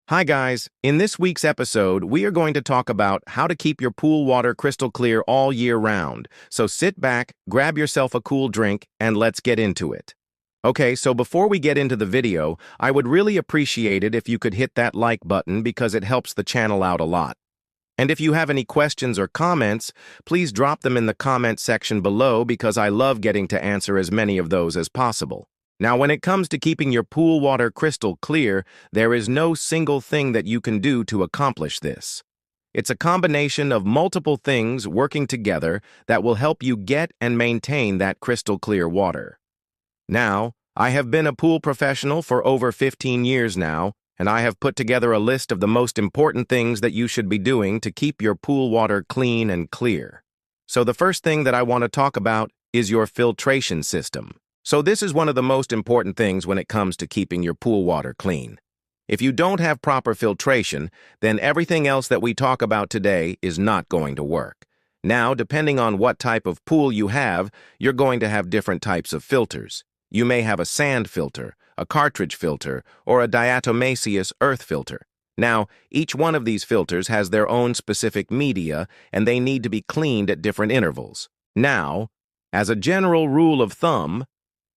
Hi guys, in this week's episode, we are going to talk about how to keep your pool water crystal clear all year round. So sit back, grab yourself a cool drink, and let's get into it. Okay, so before we get into the video, I would really appreciate it if you could hit that like button because it helps the channel out a lot. And if you have any questions or comments, please drop them in the comment section below because I love getting to answer as many of those as possible. Now, when it comes to keeping your pool water crystal clear, there is no single thing that you can do to accomplish this. It's a combination of multiple things working together that will help you get and maintain that crystal clear water. Now, I have been a pool professional for over 15 years now, and I have put together a list of the most important things that you should be doing to keep your pool water clean and clear. So the first thing that I want to talk about is your filtration system. So this is one of the most important things when it comes to keeping your pool water clean. If you don't have proper filtration, then everything else that we talk about today is not going to work. Now, depending on what type of pool you have, you're going to have different types of filters. You may have a sand filter, a cartridge filter, or a diatomaceous earth filter. Now, each one of these filters has their own specific media, and they need to be cleaned at different intervals. Now, as a general rule of thumb,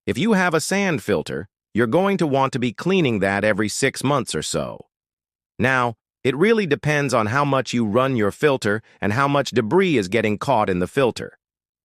if you have a sand filter, you're going to want to be cleaning that every 6 months or so. Now, it really depends on how much you run your filter and how much debris is getting caught in the filter.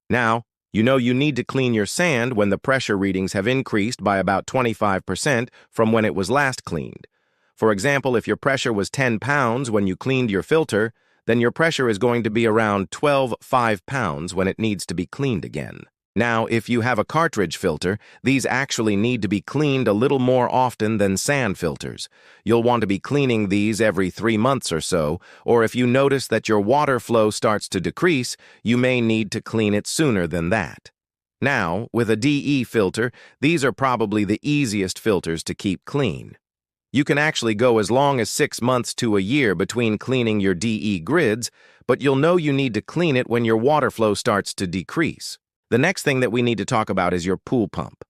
Now, you know you need to clean your sand when the pressure readings have increased by about 25% from when it was last cleaned. For example, if your pressure was 10 pounds when you cleaned your filter, then your pressure is going to be around 12.5 pounds when it needs to be cleaned again. Now, if you have a cartridge filter, these actually need to be cleaned a little more often than sand filters. You'll want to be cleaning these every 3 months or so, or if you notice that your water flow starts to decrease, you may need to clean it sooner than that. Now, with a DE filter, these are probably the easiest filters to keep clean. You can actually go as long as 6 months to a year between cleaning your DE grids, but you'll know you need to clean it when your water flow starts to decrease. The next thing that we need to talk about is your pool pump.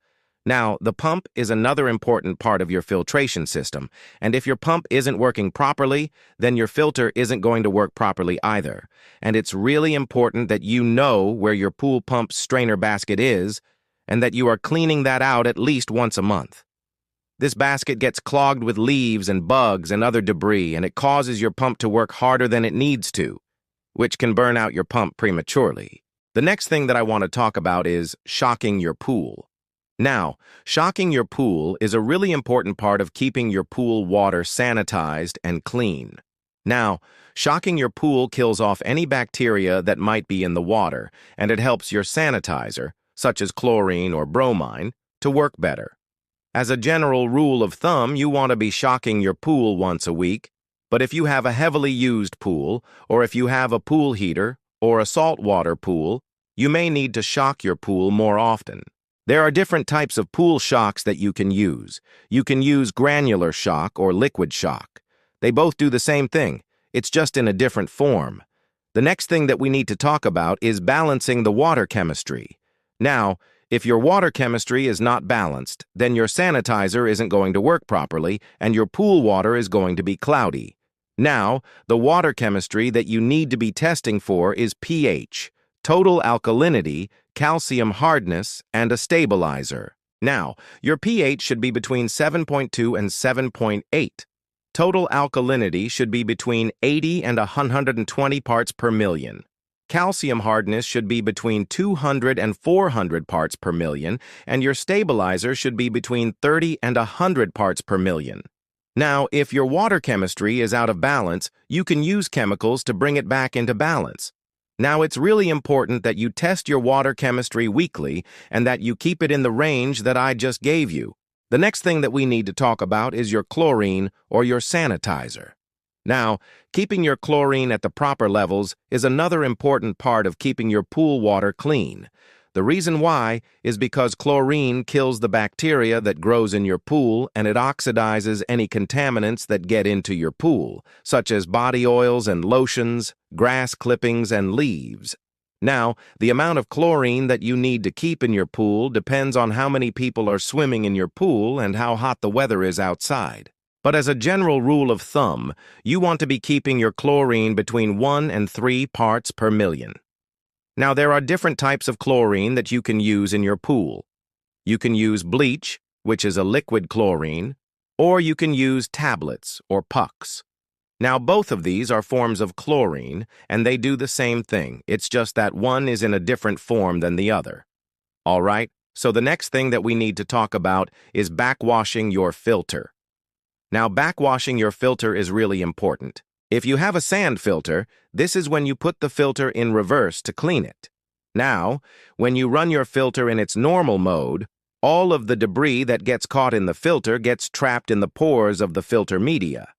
Now, the pump is another important part of your filtration system, and if your pump isn't working properly, then your filter isn't going to work properly either. And it's really important that you know where your pool pump strainer basket is, and that you are cleaning that out at least once a month. This basket gets clogged with leaves and bugs and other debris, and it causes your pump to work harder than it needs to, which can burn out your pump prematurely. The next thing that I want to talk about is shocking your pool. Now, shocking your pool is a really important part of keeping your pool water sanitized and clean. Now, shocking your pool kills off any bacteria that might be in the water, and it helps your sanitizer, such as chlorine or bromine, to work better. As a general rule of thumb, you want to be shocking your pool once a week, but if you have a heavily used pool, or if you have a pool heater, or a saltwater pool, you may need to shock your pool more often. There are different types of pool shocks that you can use. You can use granular shock or liquid shock. They both do the same thing. It's just in a different form. The next thing that we need to talk about is balancing the water chemistry. Now, if your water chemistry is not balanced, then your sanitizer isn't going to work properly and your pool water is going to be cloudy. Now, the water chemistry that you need to be testing for is pH, total alkalinity, calcium hardness, and a stabilizer. Now, your pH should be between 7.2 and 7.8. Total alkalinity should be between 80 and 120 parts per million. Calcium hardness should be between 200 and 400 parts per million, and your stabilizer should be between 30 and 100 parts per million. Now, if your water chemistry is out of balance, you can use chemicals to bring it back into balance. Now, it's really important that you test your water chemistry weekly and that you keep it in the range that I just gave you. The next thing that we need to talk about is your chlorine or your sanitizer. Now, keeping your chlorine at the proper levels is another important part of keeping your pool water clean. The reason why is because chlorine kills the bacteria that grows in your pool and it oxidizes any contaminants that get into your pool, such as body oils and lotions, grass clippings, and leaves. Now, the amount of chlorine that you need to keep in your pool depends on how many people are swimming in your pool and how hot the weather is outside. But as a general rule of thumb, you want to be keeping your chlorine between 1 and 3 parts per million. Now, there are different types of chlorine that you can use in your pool. You can use bleach, which is a liquid chlorine, or you can use tablets or pucks. Now, both of these are forms of chlorine, and they do the same thing. It's just that one is in a different form than the other. All right, so the next thing that we need to talk about is backwashing your filter. Now, backwashing your filter is really important. If you have a sand filter, this is when you put the filter in reverse to clean it. Now, when you run your filter in its normal mode, all of the debris that gets caught in the filter gets trapped in the pores of the filter media.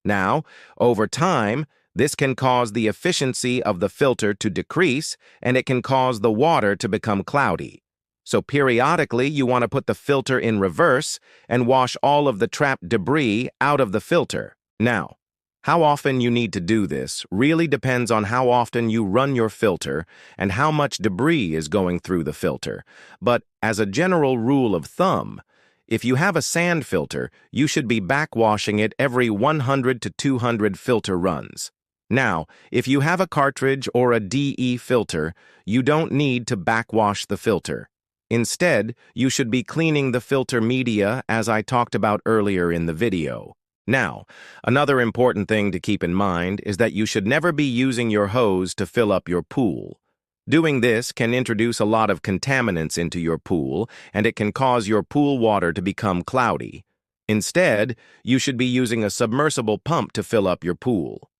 Now, over time, this can cause the efficiency of the filter to decrease, and it can cause the water to become cloudy. So periodically, you want to put the filter in reverse and wash all of the trapped debris out of the filter. Now, how often you need to do this really depends on how often you run your filter and how much debris is going through the filter. But as a general rule of thumb, if you have a sand filter, you should be backwashing it every 100 to 200 filter runs. Now, if you have a cartridge or a DE filter, you don't need to backwash the filter. Instead, you should be cleaning the filter media as I talked about earlier in the video. Now, another important thing to keep in mind is that you should never be using your hose to fill up your pool. Doing this can introduce a lot of contaminants into your pool, and it can cause your pool water to become cloudy. Instead, you should be using a submersible pump to fill up your pool.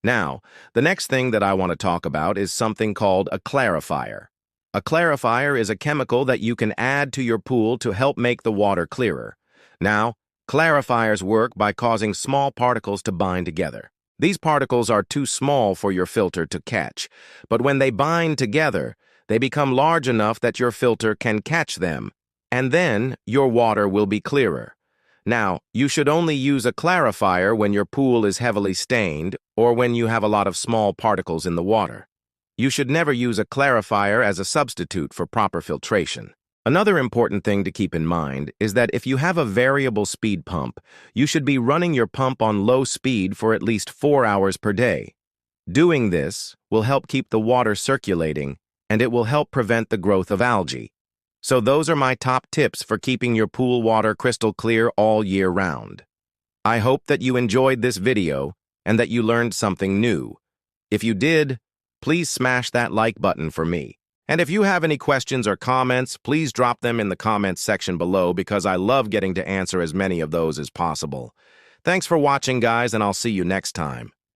Now, the next thing that I want to talk about is something called a clarifier. A clarifier is a chemical that you can add to your pool to help make the water clearer. Now, clarifiers work by causing small particles to bind together. These particles are too small for your filter to catch, but when they bind together, they become large enough that your filter can catch them, and then your water will be clearer. Now, you should only use a clarifier when your pool is heavily stained or when you have a lot of small particles in the water. You should never use a clarifier as a substitute for proper filtration. Another important thing to keep in mind is that if you have a variable speed pump, you should be running your pump on low speed for at least 4 hours per day. Doing this will help keep the water circulating, and it will help prevent the growth of algae. So those are my top tips for keeping your pool water crystal clear all year round. I hope that you enjoyed this video and that you learned something new. If you did, please smash that like button for me. And if you have any questions or comments, please drop them in the comments section below because I love getting to answer as many of those as possible. Thanks for watching, guys, and I'll see you next time.